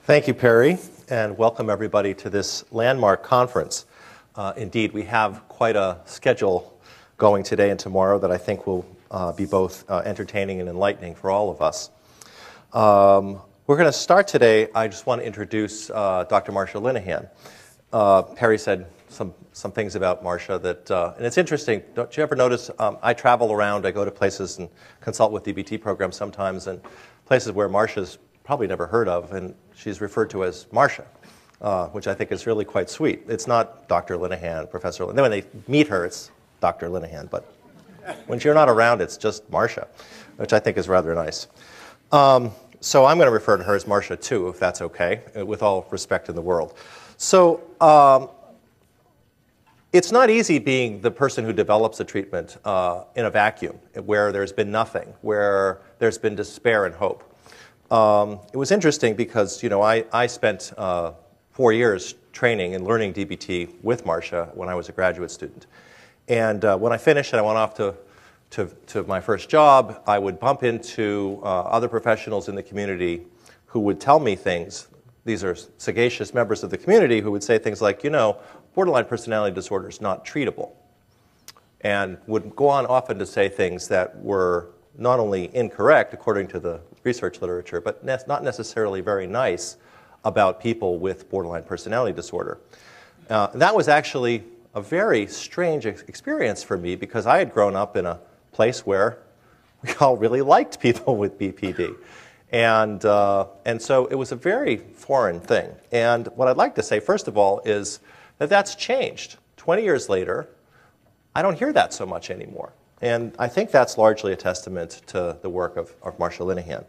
Thank you, Perry, and welcome everybody to this landmark conference. Indeed, we have quite a schedule going today and tomorrow that I think will be both entertaining and enlightening for all of us. We're going to start today. I just want to introduce Dr. Marsha Linehan. Perry said some things about Marsha that, and it's interesting. Don't you ever notice, I travel around, I go to places and consult with DBT programs sometimes, and places where Marsha's probably never heard of, and she's referred to as Marsha, which I think is really quite sweet. It's not Dr. Linehan, Professor Linehan. When they meet her, it's Dr. Linehan, but when you're not around, it's just Marsha, which I think is rather nice. So I'm going to refer to her as Marsha too, if that's okay, with all respect in the world. So it's not easy being the person who develops a treatment in a vacuum, where there's been nothing, where there's been despair and hope. It was interesting because, you know, I spent 4 years training and learning DBT with Marsha when I was a graduate student. And when I finished and I went off to my first job, I would bump into other professionals in the community who would tell me things. These are sagacious members of the community who would say things like, you know, borderline personality disorder is not treatable. And would go on often to say things that were not only incorrect according to the research literature, but not necessarily very nice about people with borderline personality disorder. That was actually a very strange experience for me because I had grown up in a place where we all really liked people with BPD. And so it was a very foreign thing. And what I'd like to say, first of all, is that that's changed. 20 years later, I don't hear that so much anymore. And I think that's largely a testament to the work of Marsha Linehan.